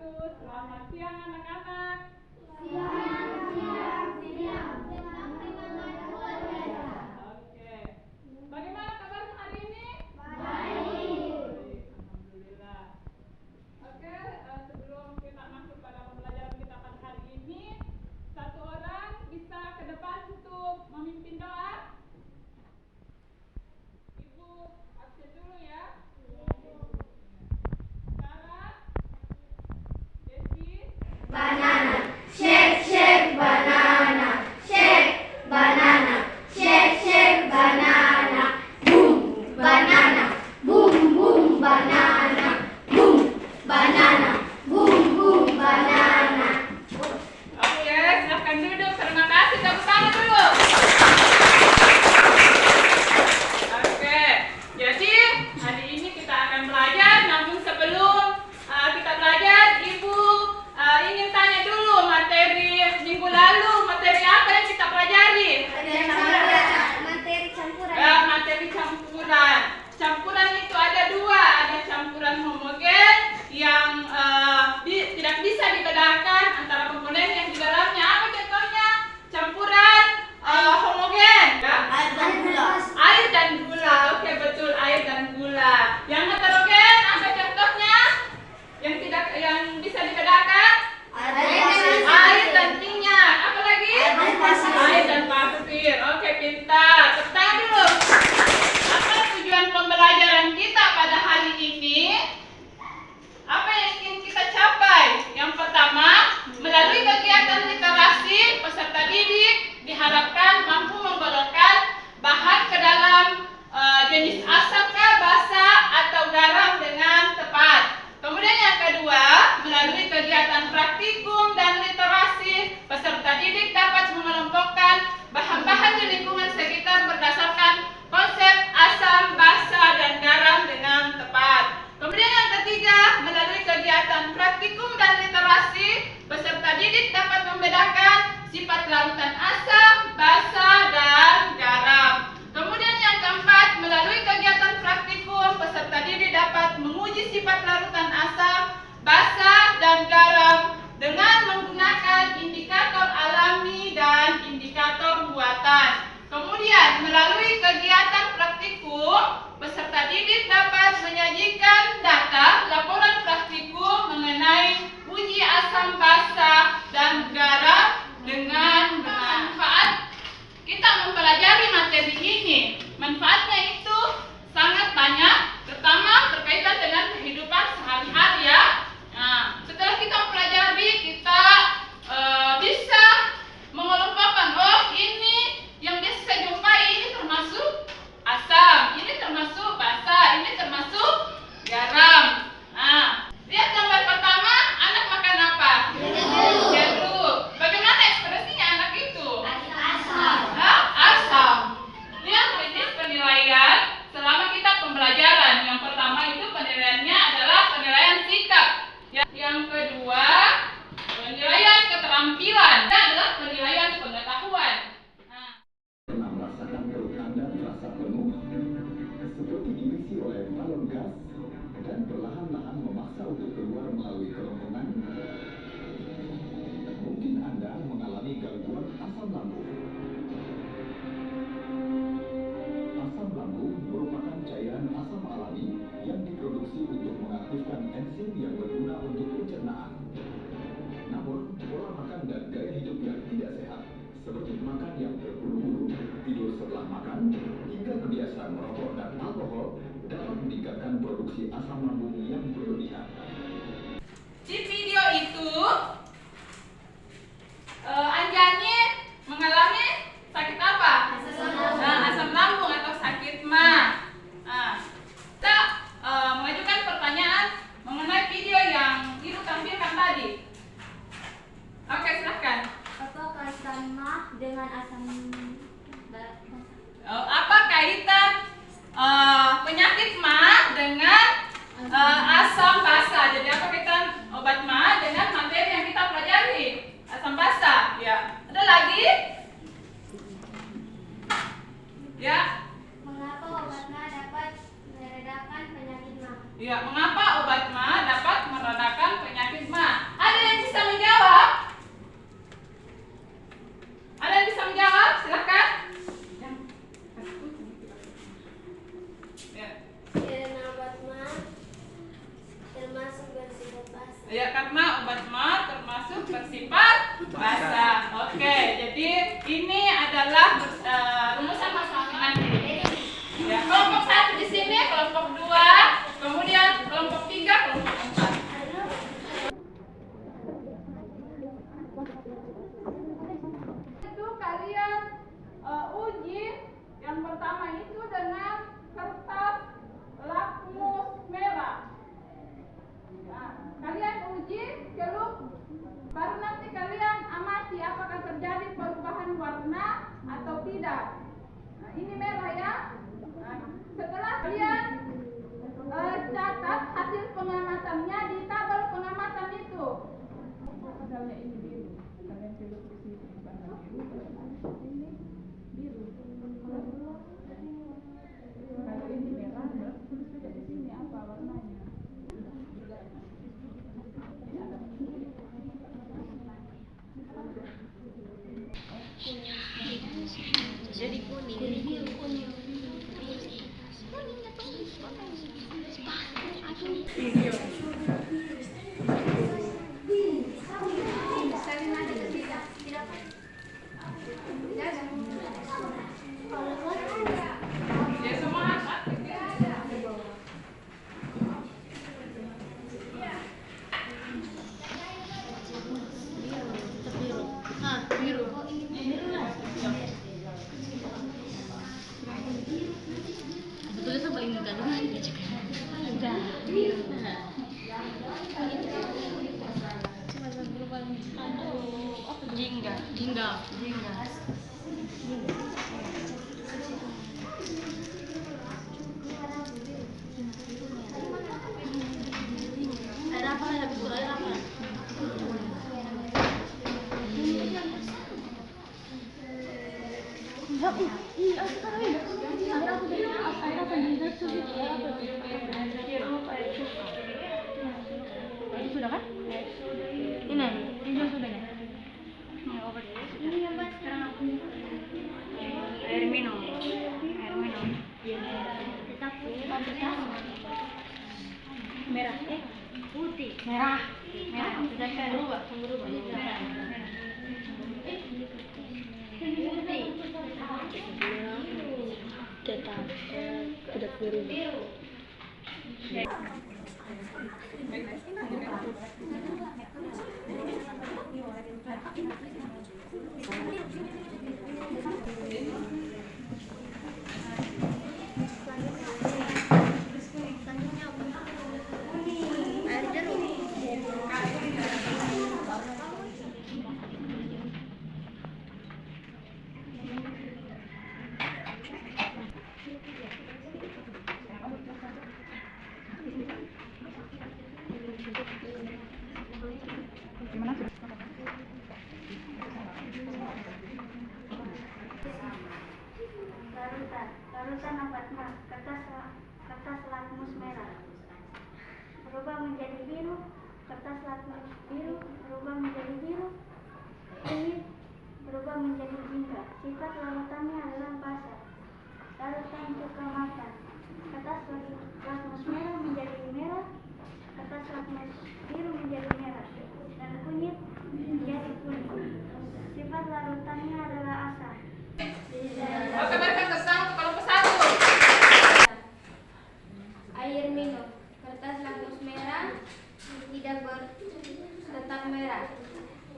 wabarakatuh. Selamat siang anak-anak. Oke. Bagaimana kabarnya hari ini? Baik. Alhamdulillah. Oke, sebelum kita masuk pada pembelajaran kita pada hari ini, satu orang bisa ke depan untuk memimpin doa. Ibu absen dulu ya. Sarah, Desi, Banana, shake, shake, banana, shake, banana, shake, shake, banana, boom, banana, boom, boom, banana, boom, banana, boom, boom, banana. Oke, silahkan duduk. Terima kasih. Tepuk tangan dulu. Oke, jadi hari ini kita akan belajar. Namun sebelum kita belajar, Ibu ingin tanya dulu materi minggu lalu. Materi apa yang kita pelajari? Materi campuran. Materi campuran. Campuran itu ada dua. Ada campuran homogen yang tidak bisa dibedakan antara komponen yang di dalamnya. Apa contohnya? Campuran homogen. Air dan gula. Air dan gula. Oke, betul, air dan gula. Yang heterogen apa contohnya? Yang bisa dibedakan? Air dan minyak. Apa lagi? Air dan pasir. Oke, pintar. Tepuk tangan dulu. Apa tujuan pembelajaran kita pada hari ini? Apa yang ingin kita capai? Yang pertama, melalui kegiatan literasi, peserta didik diharapkan mampu menggolongkan bahan ke dalam jenis asam, basa, atau garam dengan tepat. Kemudian yang kedua, melalui kegiatan praktikum dan literasi, peserta didik dapat mengelompokkan bahan-bahan di lingkungan sekitar berdasarkan konsep asam, basa, dan garam dengan tepat. Kemudian yang ketiga, melalui kegiatan praktikum dan literasi, peserta didik dapat membedakan sifat larutan asam, basa, dan garam. Kemudian yang keempat, melalui kegiatan praktikum, peserta didik dapat menguji sifat larutan asam, basa, dan garam dengan menggunakan indikator alami dan indikator buatan. Kemudian, melalui kegiatan praktikum, peserta didik dapat menyajikan data laporan praktikum mengenai uji asam, basa, dan garam dengan bermanfaat. Kita mempelajari materi ini. Manfaatnya itu sangat banyak. Pertama, berkaitan dengan kehidupan sehari-hari ya. Nah, setelah kita mempelajari, kita bisa mengelompokkan, oh ini yang biasa saya jumpai ini termasuk asam, ini termasuk basa, ini termasuk garam. Nah, lihat gambar pertama, anak makan apa? Jeruk. Bagaimana ekspresinya anak itu? Asam. Lihat ini penilaian selama kita pembelajaran. Yang pertama itu penilaiannya adalah penilaian sikap. Yang kedua, penilaian keterampilan. Dan adalah penilaian pengetahuan. Pernah merasakan perut Anda terasa penuh, seperti diisi oleh balon gas dan perlahan-lahan memaksa untuk keluar melalui kerongkongan? Mungkin Anda mengalami gangguan asam lambung. Asam lambung merupakan cairan asam alami yang diproduksi untuk mengaktifkan enzim yang berguna untuk pencernaan. Namun, pola makan dan gaya hidup yang tidak sehat, seperti makan yang terburu-buru, tidur setelah makan, hingga kebiasaan merokok dan alkohol, dapat meningkatkan produksi asam lambung yang berlebihan. Di video itu, Anjani mengalami sakit apa? Asam lambung atau sakit MA. Kita mengajukan pertanyaan mengenai video yang Ibu tampilkan tadi. Oke, silahkan. Apa kaitan MA dengan asam basa? Apa kaitan penyakit MA dengan asam basa? Jadi apa kaitan obat MA dengan materi yang kita pelajari? Asam basa. Ya. Ada lagi? Ya. Mengapa obat MA dapat meredakan penyakit MA? Ya, mengapa obat MA dapat meredakan penyakit MA? rumusan masalah nanti. Ya, kelompok 1 di sini, kelompok 2, kemudian kelompok 3, kelompok 4. Itu kalian uji yang pertama itu dengan kertas lakmus merah. Nah, kalian uji celup, baru nanti kalian amati apakah terjadi perubahan warna atau tidak. Nah, ini merah ya. Nah, setelah kalian catat hasil pengamatannya di tabel pengamatan itu. Misalnya ini biru, kalian celup di sini warna biru, ini biru. Kalau ini merah, tulis saja di sini apa warnanya. Jadi kuning. Jadi biru kuning. Ya semua Biru. Sebetulnya saya paling mudah dulu juga. Udah. Biru. Cuma berubah apa? Jingga. Ada apa? Ada buku ada apa? Sudah kan? Ini sudah ya? Ini yang buat sekarang aku air minum. Tetap merah, putih. Merah. Sudah kan berubah. Merah. Putih. Tetap tidak berubah. Larutan abatma, kertas lakmus merah berubah menjadi biru, kertas lakmus biru berubah menjadi biru, kunyit berubah menjadi jingga. Sifat larutannya adalah basa. Larutan kekemasan, kertas lakmus merah menjadi merah, kertas lakmus biru menjadi merah, dan kunyit menjadi kuning. Sifat larutannya adalah asam. Oke, mereka tentang kelompok 1. Air minum, kertas lakmus merah tetap merah,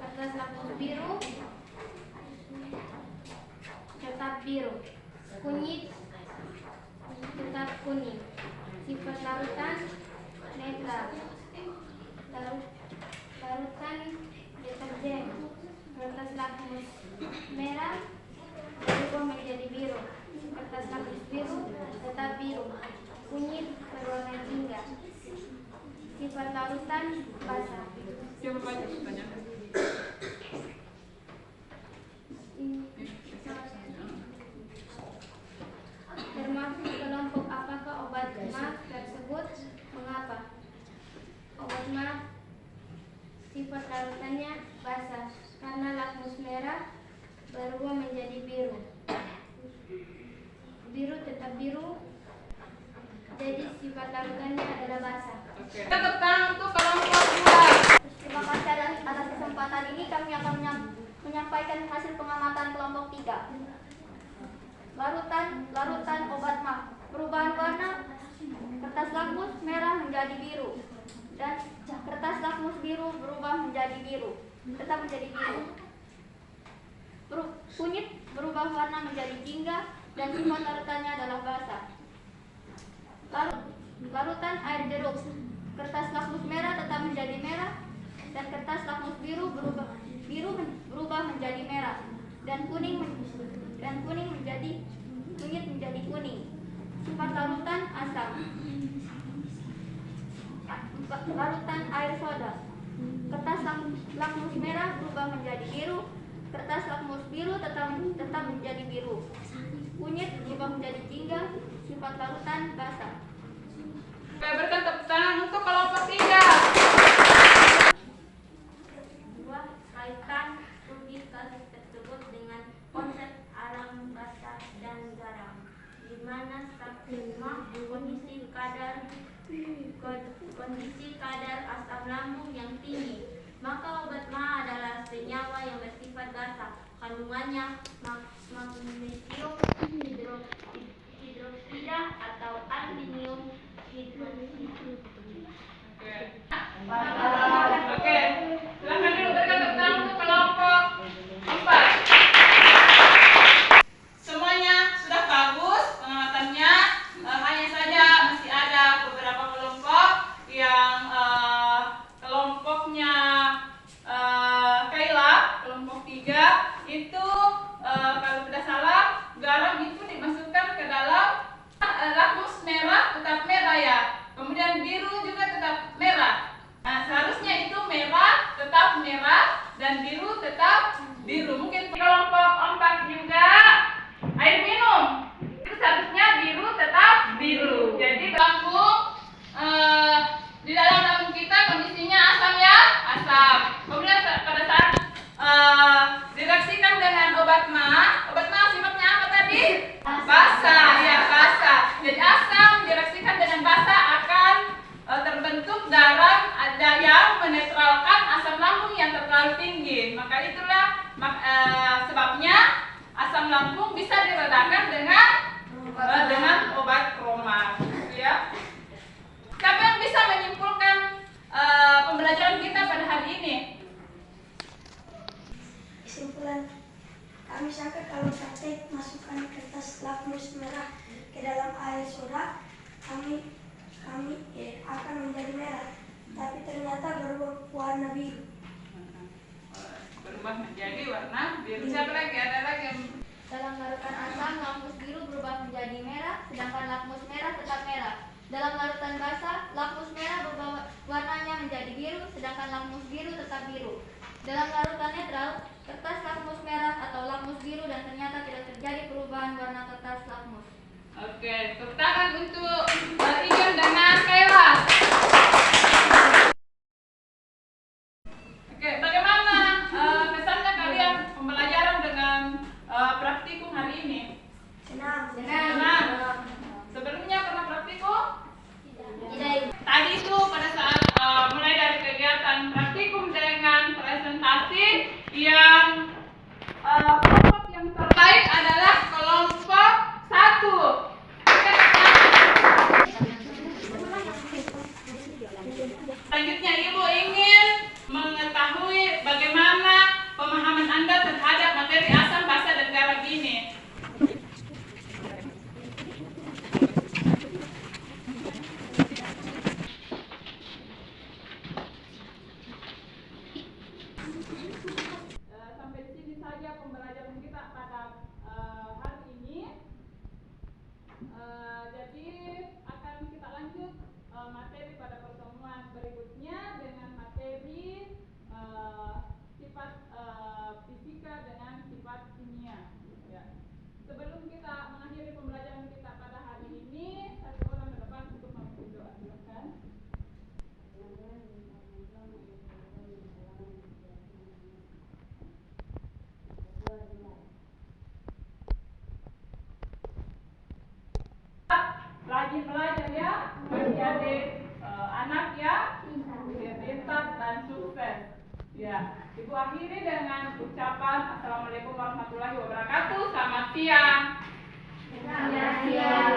kertas lakmus biru tetap biru, kunyit tetap kuning. Sifat larutan netral. Larutan deterjen, kertas lakmus merah berubah menjadi biru, kertas lakmus biru tetap biru, kunyit berwarna jingga. Sifat larutan basah. Coba baca pertanyaan. Termasuk kelompok apakah obat mah tersebut? Mengapa? Obat mah sifat larutannya basah karena lakmus merah berubah menjadi biru. Biru tetap biru, jadi sifat larutannya adalah basah. Oke. Kita tentang untuk kelompok 2. Terima kasih atas kesempatan ini kami akan menyampaikan hasil pengamatan kelompok 3. larutan obat mah. Perubahan warna, kertas lakmus merah menjadi biru dan kertas lakmus biru berubah menjadi biru, tetap menjadi biru. Kunyit berubah warna menjadi jingga dan sifat larutannya adalah basah. Larutan air jeruk, kertas lakmus merah tetap menjadi merah dan kertas lakmus biru berubah menjadi merah dan kunyit menjadi kuning. Sifat larutan asam. Larutan air soda, kertas lakmus merah berubah menjadi biru, kertas lakmus biru tetap menjadi biru. Kunyit berubah menjadi jingga. Sifat larutan basah. Oke, berikan tepuk tangan untuk kelompok 3. Kaitkan studi kasus tersebut dengan konsep alam basah dan garam, di mana kondisi kadar asam lambung yang tinggi, maka obat mah adalah senyawa yang bersifat basah. Kandungannya magnesium hidroksida atau aluminium hidroksida. Oke, silakan dulu berikan tepuk tangan untuk kelompok 4. Semuanya sudah bagus pengamatannya, hanya saja masih ada beberapa kelompok yang kelompoknya Kaila, kelompok 3 itu kalau tidak salah garam itu dimasukkan ke dalam lakmus merah tetap merah ya, kemudian biru juga tetap merah. Nah, seharusnya itu merah tetap merah dan biru tetap biru. Mungkin kelompok 4 juga air minum itu seharusnya biru tetap biru. Jadi lambung di dalam lambung kita kondisinya asam ya, asam. Kemudian pada saat direaksikan dengan obat mah sifatnya apa tadi? Basah ya, basah. Jadi asam direaksikan dengan basah akan terbentuk dalam ada yang menetralkan asam lambung yang terlalu tinggi. Maka itulah sebabnya asam lambung bisa diredakan dengan obat kromat, ya. Siapa yang bisa menyimpulkan pembelajaran kita pada hari ini? Kesimpulan, kami sangka kalau praktek masukkan kertas lakmus merah ke dalam air soda, kami akan menjadi merah, tapi ternyata berubah warna biru. Berubah menjadi warna biru. Siapa lagi? Ada lagi yang Dalam larutan asam, lakmus biru berubah menjadi merah, sedangkan lakmus merah tetap merah. Dalam larutan basah, lakmus merah berubah warnanya menjadi biru, sedangkan lakmus biru tetap biru. Dalam larutan netral, kertas lakmus merah atau lakmus biru dan ternyata tidak terjadi perubahan warna kertas lakmus. Oke, tepuk tangan untuk Ian dengan Kaila. Oke, bagaimana kesannya kalian pembelajaran dengan praktikum hari ini? Senang. Senang. Sebelumnya pernah praktikum? Tidak. Tadi itu pada saat mulai dari kegiatan praktikum dengan presentasi yang kelompok yang terbaik adalah kelompok 1. Selanjutnya Ibu ingin mengetahui bagaimana pemahaman Anda terhadap materi asam, basa, dan garam ini. Sampai di sini saja pembelajaran kita pada hari ini. Jadi akan kita lanjut materi pada pertemuan berikutnya dengan materi sifat fisika dengan sifat kimia. Ya. Sebelum kita mengakhiri pembelajaran kita pada hari ini, satu orang ke depan untuk memimpin doa. Silakan. Rajin belajar ya, menjadi anak ya, pintar dan sukses. Ya, Ibu akhiri dengan ucapan Assalamualaikum warahmatullahi wabarakatuh. Selamat siang. Akhirnya